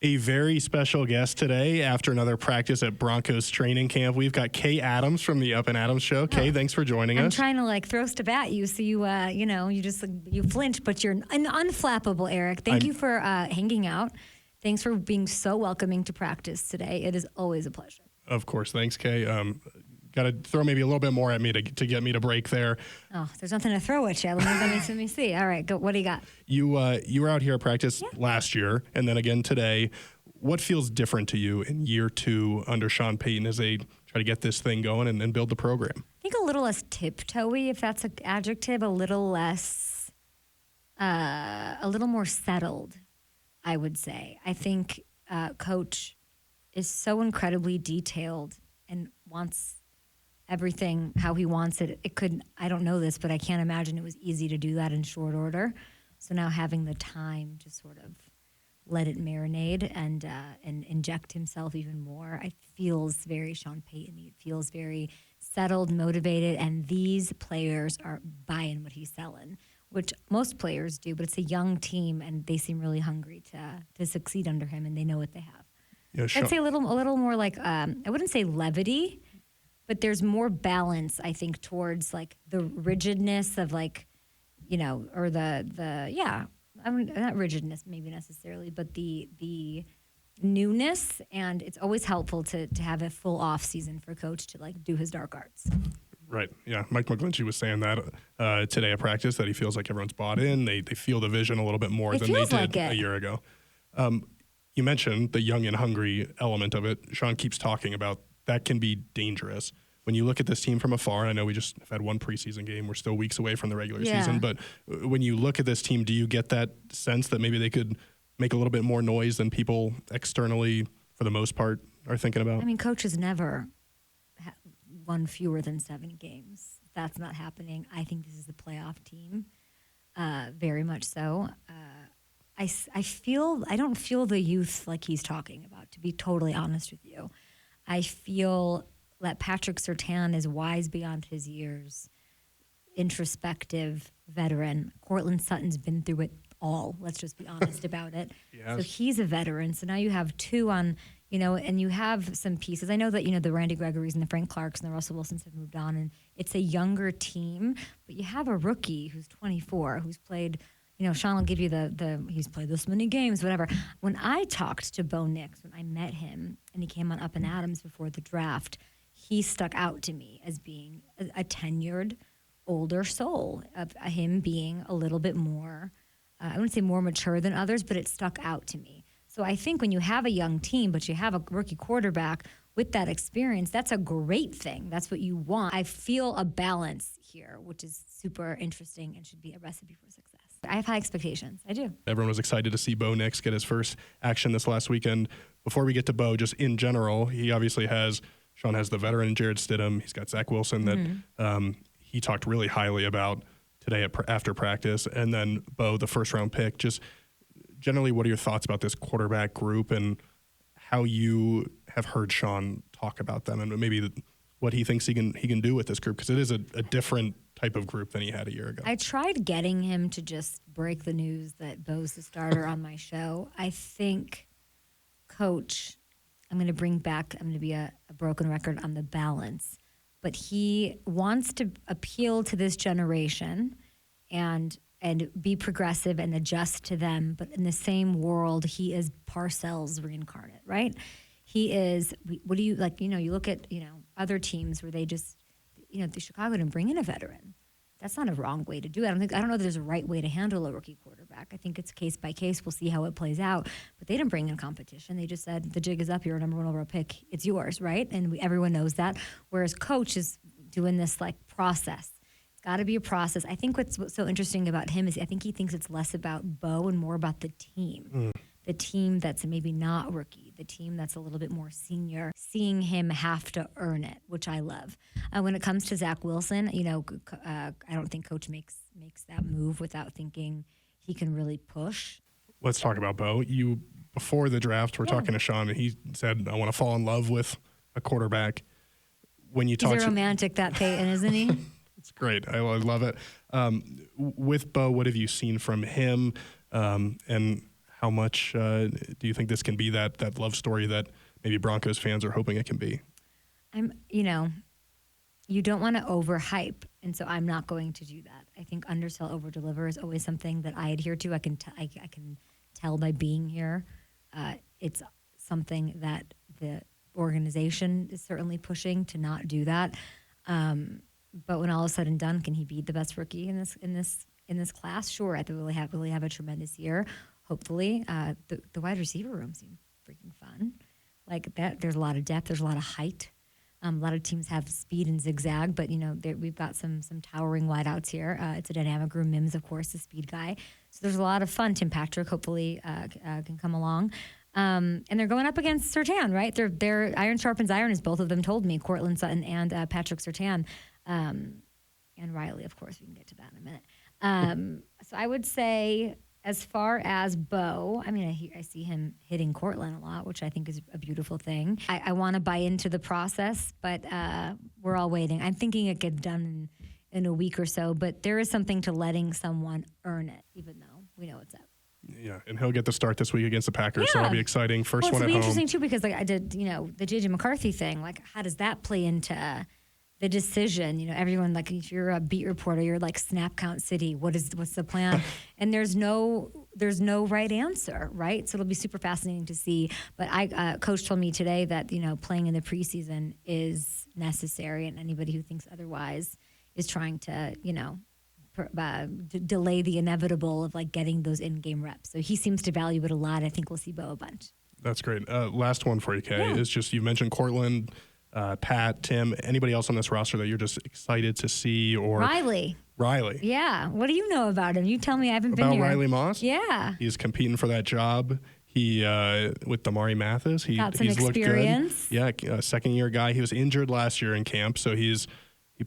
A very special guest today after another practice at Broncos training camp. We've got Kay Adams from the Up and Adams Show. Kay, thanks for joining us. I'm trying to throw stuff at you, so you flinch, but you're unflappable, Aric. Thank you for hanging out. Thanks for being so welcoming to practice today. It is always a pleasure. Of course, thanks, Kay. Got to throw maybe a little bit more at me to get me to break there. Oh, there's nothing to throw at you. Let me see. All right, go. What do you got? You were out here at practice last year and then again today. What feels different to you in year 2 under Sean Payton as they try to get this thing going and build the program? I think a little less tiptoey, if that's an adjective, a little less, a little more settled, I would say. I think Coach is so incredibly detailed and wants everything how he wants it. I don't know this, but I can't imagine it was easy to do that in short order. So now having the time to sort of let it marinate and inject himself even more, it feels very Sean Payton. It feels very settled, motivated, and these players are buying what he's selling, which most players do, but it's a young team, and they seem really hungry to succeed under him, and they know what they have. Yeah, I'd say a little more like, I wouldn't say levity, but there's more balance, I think, towards the rigidness of not rigidness maybe necessarily, but the newness, and it's always helpful to have a full off season for Coach to do his dark arts. Right. Yeah. Mike McGlinchey was saying that today at practice, that he feels like everyone's bought in. They feel the vision a little bit more than they did a year ago. You mentioned the young and hungry element of it. Sean keeps talking about that can be dangerous. When you look at this team from afar, I know we just have had one preseason game. We're still weeks away from the regular season. But when you look at this team, do you get that sense that maybe they could make a little bit more noise than people externally, for the most part, are thinking about? I mean, Coach has never won fewer than 7 games. That's not happening. I think this is a playoff team, very much so. I don't feel the youth like he's talking about, to be totally honest with you. I feel that Patrick Surtain is wise beyond his years, introspective veteran. Cortland Sutton's been through it all. Let's just be honest about it. Yes. So he's a veteran. So now you have 2 on, and you have some pieces. I know that, the Randy Gregory's and the Frank Clarks and the Russell Wilsons have moved on, and it's a younger team, but you have a rookie who's 24, who's played, Sean will give you he's played this many games, whatever. When I talked to Bo Nix, when I met him, and he came on Up and Adams before the draft, he stuck out to me as being a tenured, older soul, of him being a little bit more, I wouldn't say more mature than others, but it stuck out to me. So I think when you have a young team, but you have a rookie quarterback with that experience, that's a great thing. That's what you want. I feel a balance here, which is super interesting and should be a recipe for success. I have high expectations. I do. Everyone was excited to see Bo Nix get his first action this last weekend. Before we get to Bo, just in general, he obviously Sean has the veteran Jarrett Stidham. He's got Zach Wilson that he talked really highly about today after practice. And then Bo, the first-round pick. Just generally, what are your thoughts about this quarterback group and how you have heard Sean talk about them, and maybe what he thinks he can do with this group? Because it is a different type of group than he had a year ago. I tried getting him to just break the news that Bo's the starter on my show. I think Coach, I'm going to be a broken record on the balance, but he wants to appeal to this generation and be progressive and adjust to them. But in the same world, he is Parcells reincarnate, right? He is, what do you, you look at, other teams where they just, the Chicago didn't bring in a veteran. That's not a wrong way to do it. I don't know if there's a right way to handle a rookie quarterback. I think it's case by case. We'll see how it plays out. But they didn't bring in competition. They just said, the jig is up. You're a number 1 overall pick. It's yours, right? And everyone knows that. Whereas Coach is doing this process. It's got to be a process. I think what's so interesting about him is I think he thinks it's less about Bo and more about the team. The team that's maybe not rookie, the team that's a little bit more senior, seeing him have to earn it, which I love. When it comes to Zach Wilson, I don't think Coach makes that move without thinking he can really push. Let's talk about Bo. Before the draft, we're talking to Sean, and he said, I want to fall in love with a quarterback. When you talk, he's a romantic, that Payton, isn't he? It's great. I love it. With Bo, what have you seen from him, and how much do you think this can be that love story that maybe Broncos fans are hoping it can be? You don't want to overhype, and so I'm not going to do that. I think undersell, overdeliver is always something that I adhere to. I can tell by being here. It's something that the organization is certainly pushing to not do that. But when all is said and done, can he be the best rookie in this class? Sure, I think we'll have a tremendous year. Hopefully, the wide receiver room seems freaking fun. Like that, there's a lot of depth. There's a lot of height. A lot of teams have speed and zigzag, but we've got some towering wideouts here. It's a dynamic room. Mims, of course, the speed guy. So there's a lot of fun. Tim Patrick hopefully can come along, and they're going up against Surtain, right? They're iron sharpens iron, as both of them told me. Cortland Sutton and Patrick Surtain, and Riley, of course. We can get to that in a minute. So I would say, as far as Bo, I see him hitting Cortland a lot, which I think is a beautiful thing. I want to buy into the process, but we're all waiting. I'm thinking it gets done in a week or so, but there is something to letting someone earn it, even though we know it's up. Yeah, and he'll get the start this week against the Packers, so that'll be exciting. First one at home. It'll be interesting, too, because I did, the J.J. McCarthy thing. Like, how does that play into the decision? Everyone, like, if you're a beat reporter, you're like snap count city. What's the plan? And there's no right answer, right? So it'll be super fascinating to see. But Coach told me today that playing in the preseason is necessary, and anybody who thinks otherwise is trying to delay the inevitable of like getting those in-game reps. So he seems to value it a lot. I think we'll see Bo a bunch. That's great. Last one for you, Kay, is just you mentioned Cortland. Pat, Tim, anybody else on this roster that you're just excited to see? Or Riley. Yeah. What do you know about him? You tell me. I haven't been here. About Riley Moss? Yeah. He's competing for that job. He with Damari Mathis. Got some he's experience. Looked good. Yeah, second-year guy. He was injured last year in camp, so he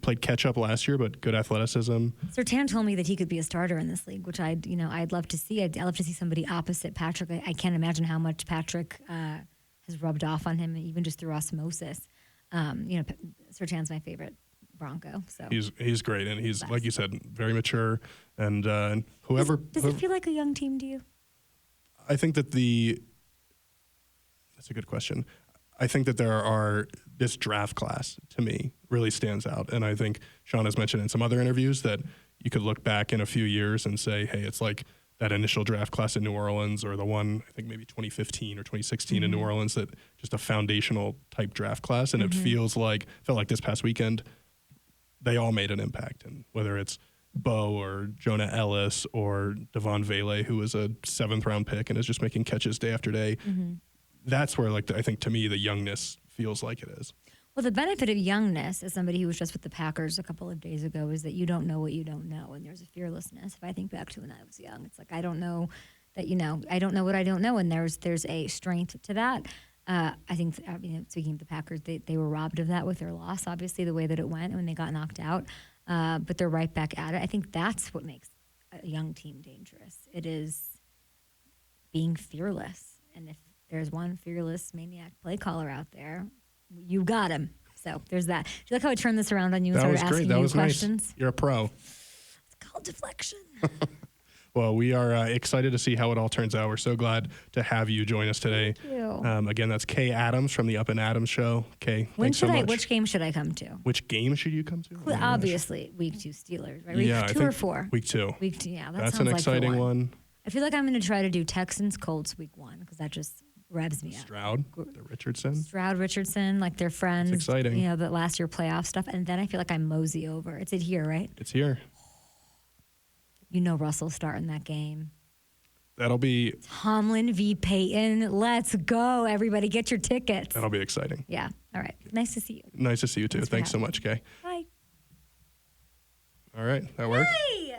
played catch-up last year, but good athleticism. Surtain told me that he could be a starter in this league, which I'd love to see. I'd love to see somebody opposite Patrick. I can't imagine how much Patrick has rubbed off on him, even just through osmosis. Surtain's my favorite Bronco. So he's great, and he's like you said, very mature. And whoever does it feel like a young team to you? I think that that's a good question. I think that this draft class to me really stands out, and I think Sean has mentioned in some other interviews that you could look back in a few years and say, hey, it's like that initial draft class in New Orleans, or the one, I think maybe 2015 or 2016 in New Orleans, that just a foundational type draft class. And it felt like this past weekend, they all made an impact. And whether it's Bo or Jonah Ellis or Devon Vele, who was a 7th round pick and is just making catches day after day, that's where I think to me the youngness feels like it is. Well, the benefit of youngness, as somebody who was just with the Packers a couple of days ago, is that you don't know what you don't know, and there's a fearlessness. If I think back to when I was young, it's like I don't know that I don't know what I don't know, and there's a strength to that. I think speaking of the Packers, they were robbed of that with their loss, obviously the way that it went when they got knocked out, but they're right back at it. I think that's what makes a young team dangerous. It is being fearless, and if there's one fearless maniac play caller out there, you got him. So there's that. Do you like how I turned this around on you and started asking you questions? Nice. You're a pro. It's called deflection. Well, we are excited to see how it all turns out. We're so glad to have you join us today. Thank you. Again, that's Kay Adams from the Up and Adams Show. Kay, thanks so much. Which game should I come to? Which game should you come to? Well, obviously, week 2 Steelers, right? Week 2 or 4? Week 2. Week 2, yeah. That's an exciting one. I feel like I'm going to try to do Texans Colts week 1 because that just revs me up. Stroud, Richardson, like their friends. It's exciting. The last year playoff stuff. And then I feel like I mosey over. It's here, right? It's here. Russell's starting that game. That'll be Tomlin v. Payton. Let's go, everybody. Get your tickets. That'll be exciting. Yeah. All right. Nice to see you. Nice to see you, too. Thanks so much, Kay. Bye. All right. That worked? Hey!